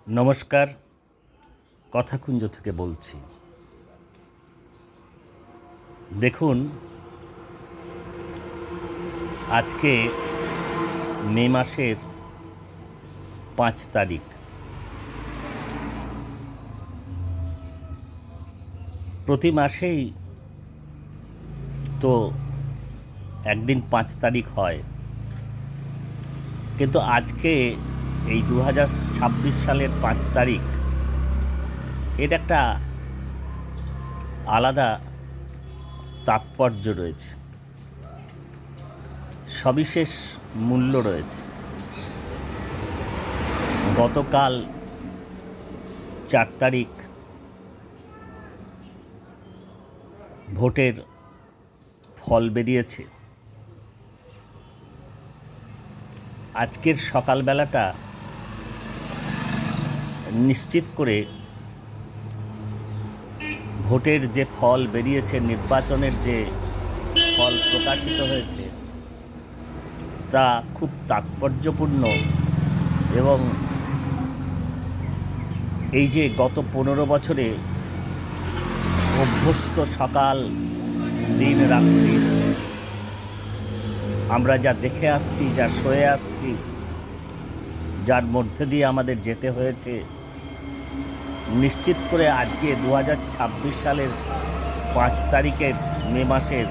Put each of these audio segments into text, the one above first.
নমস্কার, কথাকুঞ্জ থেকে বলছি। দেখুন, আজকে মে মাসের 5 তারিখ। প্রতি মাসেই তো একদিন 5 তারিখ হয়, কিন্তু আজকে এই 2026 সালের 5 তারিখ, এর একটা আলাদা তাৎপর্য রয়েছে, সবিশেষ মূল্য রয়েছে। গতকাল 4 তারিখ ভোটের ফল বেরিয়েছে। আজকের সকালবেলাটা নিশ্চিত করে ভোটের যে ফল বেরিয়েছে, নির্বাচনের যে ফল প্রকাশিত হয়েছে, তা খুব তাৎপর্যপূর্ণ। এবং এই যে গত 15 বছরে অভ্যস্ত সকাল দিন রাত্রি আমরা যা দেখে আসছি, যা সয়ে আসছি, যার মধ্যে দিয়ে আমাদের যেতে হয়েছে, নিশ্চিত করে আজকে 2026 সালের 5 তারিখের মে মাসের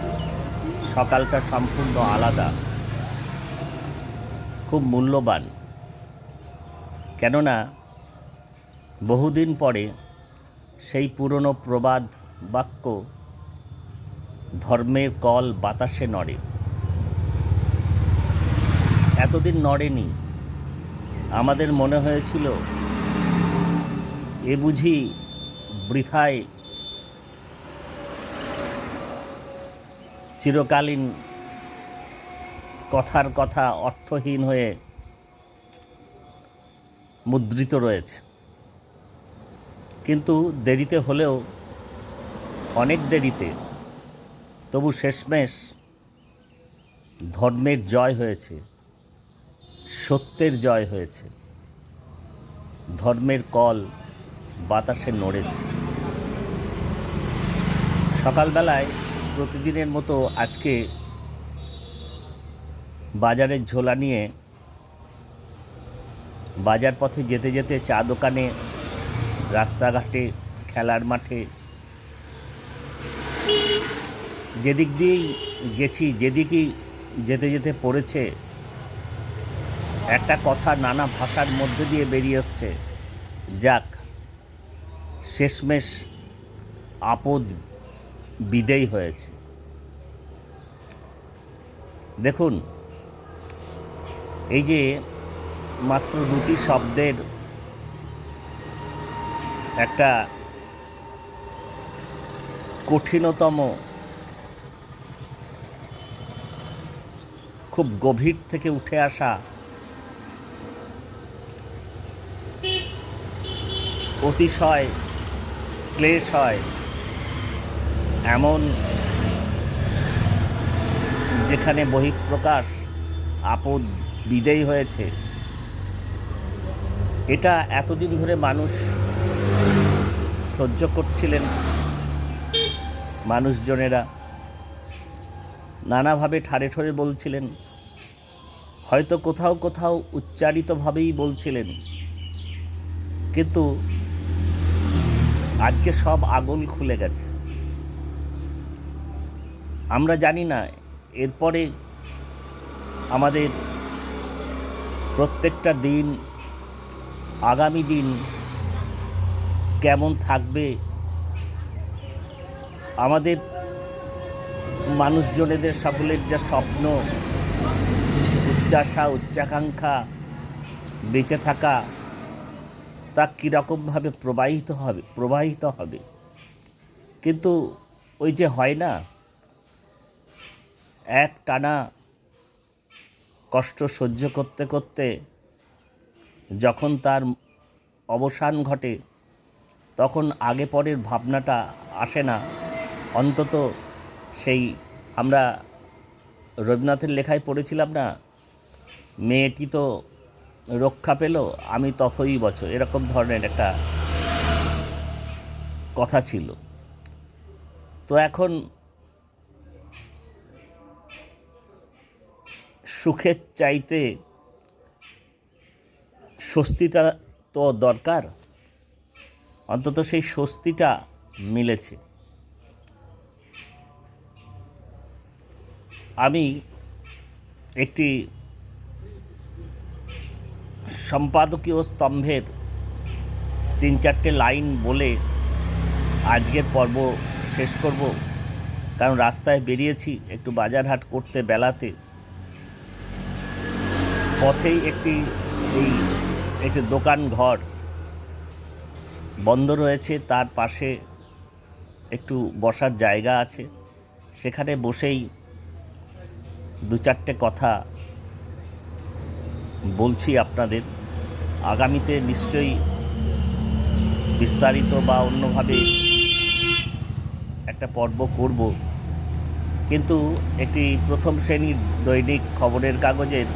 সকালটা সম্পূর্ণ আলাদা, খুব মূল্যবান। কেননা বহুদিন পরে সেই পুরনো প্রবাদ বাক্য, ধর্মের কল বাতাসে নড়ে, এতদিন নড়েনি। আমাদের মনে হয়েছিল এ বুঝি বৃথায় চিরকালীন কথার কথা অর্থহীন হয়ে মুদ্রিত রয়েছে। কিন্তু দেরিতে হলেও, অনেক দেরিতে, তবু শেষমেশ ধর্মের জয় হয়েছে, সত্যের জয় হয়েছে, ধর্মের কল বাতাসে নড়েছে। সকালবেলায় প্রতিদিনের মতো আজকে বাজারের ঝোলা নিয়ে বাজার পথে যেতে যেতে চা দোকানে, রাস্তাঘাটে, খেলার মাঠে, যেদিক দিয়েই গেছি, যেদিকেই যেতে যেতে পড়েছে, একটা কথা নানা ভাষার মধ্যে দিয়ে বেরিয়ে আসছে, যাক, শেষমেশ আপদ বিদেয় হয়েছে। দেখুন, এই যে মাত্র 2টি শব্দের একটা কঠিনতম, খুব গভীর থেকে উঠে আসা অতিশয় ক্লেশ হয় এমন, যেখানে বহিঃপ্রকাশ আপদ বিদেয় হয়েছে। এটা এতদিন ধরে মানুষ সহ্য করছিলেন, মানুষজনেরা নানাভাবে ঠারে ঠরে বলছিলেন, হয়তো কোথাও কোথাও উচ্চারিতভাবেই বলছিলেন, কিন্তু আজকে সব আগুন খুলে গেছে। আমরা জানি না এরপরে আমাদের প্রত্যেকটা দিন, আগামী দিন কেমন থাকবে। আমাদের মানুষজনেদের সকলের যা স্বপ্ন, উচ্চাশা, উচ্চাকাঙ্ক্ষা, বেঁচে থাকা, তা কীরকমভাবে প্রবাহিত হবে। কিন্তু ওই যে হয় না, এক টানা কষ্ট সহ্য করতে করতে যখন তার অবসান ঘটে, তখন আগে পরের ভাবনাটা আসে না। অন্তত সেই আমরা রবীন্দ্রনাথের লেখায় পড়েছিলাম না, মেয়েটি তো রক্ষা পেল আমি ততই বছর, এরকম ধরনের একটা কথা ছিল। তো এখন সুখের চাইতে স্বস্তিটা তো দরকার, অন্তত সেই স্বস্তিটা মিলেছে। আমি একটি সম্পাদকীয় স্তম্ভের 3-4টে লাইন বলে আজকের পর্ব শেষ করব, কারণ রাস্তায় বেরিয়েছি একটু বাজারহাট করতে বেলাতে। পথেই একটি দোকান ঘর বন্ধ রয়েছে, তার পাশে একটু বসার জায়গা আছে, সেখানে বসেই 2-4টে কথা বলছি আপনাদের। আগামীতে নিশ্চয়ই বিস্তারিত বা অন্যভাবে একটা পর্ব করব, কিন্তু একটি প্রথম শ্রেণীর দৈনিক খবরের কাগজের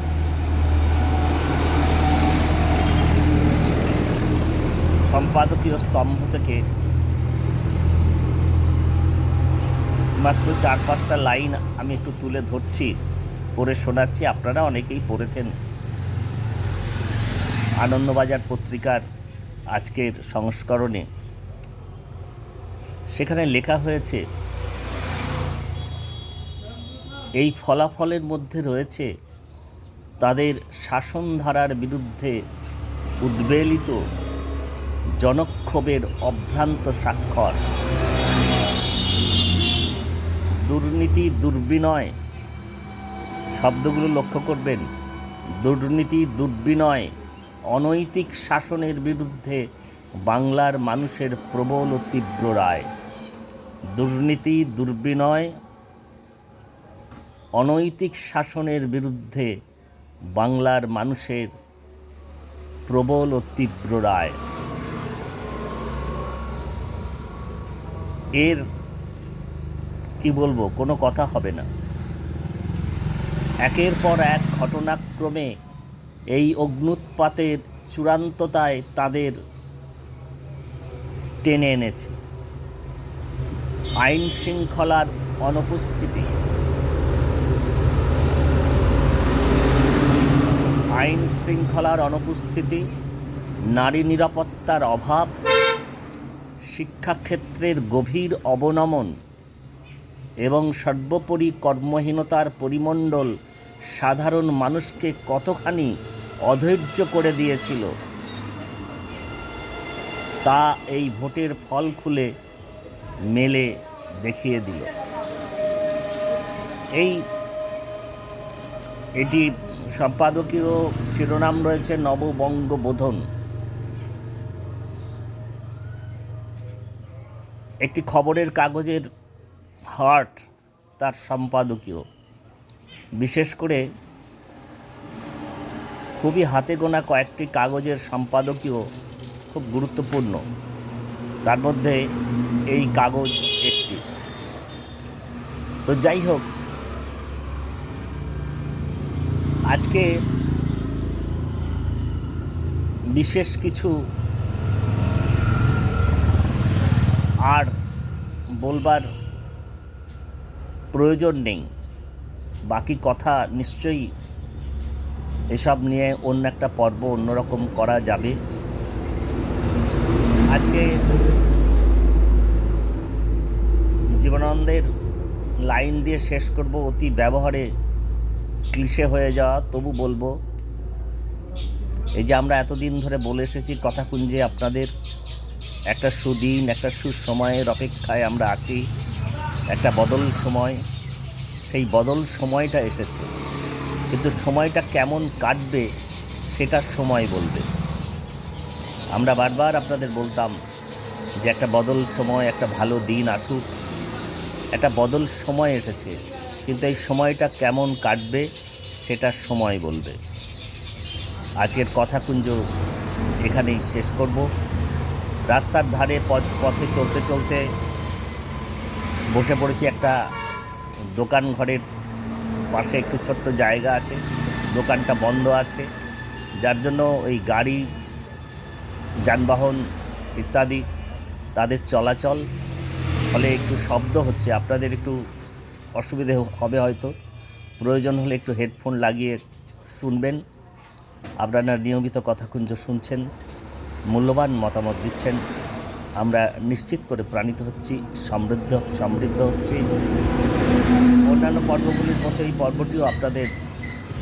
সম্পাদকীয় স্তম্ভ থেকে মাত্র 4-5টা লাইন আমি একটু তুলে ধরছি, পড়ে শোনাচ্ছি। আপনারা অনেকেই পড়েছেন আনন্দবাজার পত্রিকার আজকের সংস্করণে। সেখানে লেখা হয়েছে, এই ফলাফলের মধ্যে রয়েছে তাদের শাসনধারার বিরুদ্ধে উদ্বেলিত জনক্ষোভের অভ্রান্ত স্বাক্ষর। দুর্নীতি, দুর্বিনয়, শব্দগুলো লক্ষ্য করবেন। দুর্নীতি, দুর্বিনয়, অনৈতিক শাসনের বিরুদ্ধে বাংলার মানুষের প্রবল ও তীব্র রায়। দুর্নীতি, দুর্বিনয়, অনৈতিক শাসনের বিরুদ্ধে বাংলার মানুষের প্রবল ও তীব্র রায়। এর কি বলবো, কোনো কথা হবে না। একের পর এক ঘটনাক্রমে এই অগ্ন্যুৎপাতের চূড়ান্ততায় তাদের টেনে এনেছে। আইন শৃঙ্খলার অনুপস্থিতি, নারী নিরাপত্তার অভাব, শিক্ষাক্ষেত্রের গভীর অবনমন এবং সর্বোপরি কর্মহীনতার পরিমণ্ডল সাধারণ মানুষকে কতখানি অধৈর্য করে দিয়েছিল তা এই ভোটের ফল খুলে মেলে দেখিয়ে দিল। এটি সম্পাদকীয় শিরোনাম রয়েছে নববঙ্গবোধন। একটি খবরের কাগজের হার্ট তার সম্পাদকীয়, বিশেষ করে খুবই হাতে গোনা কয়েকটি কাগজের সম্পাদকীয় খুব গুরুত্বপূর্ণ, তার মধ্যে এই কাগজ একটি। তো যাই হোক, আজকে বিশেষ কিছু আর বলবার প্রয়োজন নেই। বাকি কথা নিশ্চয়ই এসব নিয়ে অন্য একটা পর্ব অন্যরকম করা যাবে। আজকে জীবনানন্দের লাইন দিয়ে শেষ করব, অতি ব্যবহারে ক্লিশে হয়ে যাওয়া, তবু বলবো। এই যে আমরা এতদিন ধরে বলে এসেছি কথাকুঞ্জে আপনাদের একটা সুদিন, একটা সুসময়ের অপেক্ষায় আমরা আছি, একটা বদল সময়। সেই বদল সময়টা এসেছে, কিন্তু সময়টা কেমন কাটবে সেটা সময় বলবে। আমরা বারবার আপনাদের বলতাম যে একটা বদল সময়, একটা ভালো দিন আসুক। একটা বদল সময় এসেছে, কিন্তু এই সময়টা কেমন কাটবে সেটা সময় বলবে। আজকের কথাকুঞ্জ এখানেই শেষ করব। রাস্তার ধারে পথে চলতে চলতে বসে পড়েছি একটা দোকান ঘরের পাশে, একটু ছোট্ট জায়গা আছে, দোকানটা বন্ধ আছে। যার জন্য ওই গাড়ি, যানবাহন ইত্যাদি তাদের চলাচল ফলে একটু শব্দ হচ্ছে, আপনাদের একটু অসুবিধে হবে হয়তো। প্রয়োজন হলে একটু হেডফোন লাগিয়ে শুনবেন। আপনারা নিয়মিত কথাকুঞ্জ শুনছেন, মূল্যবান মতামত দিচ্ছেন। আমরা নিশ্চিত করে প্রাণিত হচ্ছি, সমৃদ্ধ হচ্ছি। অন্যান্য পর্বগুলির মতো এই পর্বটিও আপনাদের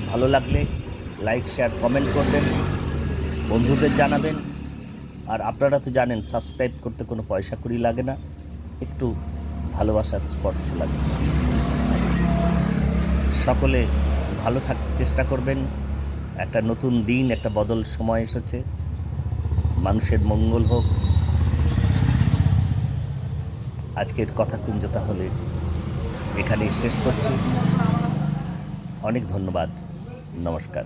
ভালো লাগলে লাইক, শেয়ার, কমেন্ট করবেন, বন্ধুদের জানাবেন। আর আপনারা তো জানেন সাবস্ক্রাইব করতে কোনো পয়সা কড়ি লাগে না, একটু ভালোবাসার স্পর্শ লাগে। সকলে ভালো থাকতে চেষ্টা করবেন। একটা নতুন দিন, একটা বদল সময় এসেছে। মানুষের মঙ্গল হোক। আজকের কথাকুঞ্জ তাহলে এখানেই শেষ করছি। অনেক ধন্যবাদ, নমস্কার।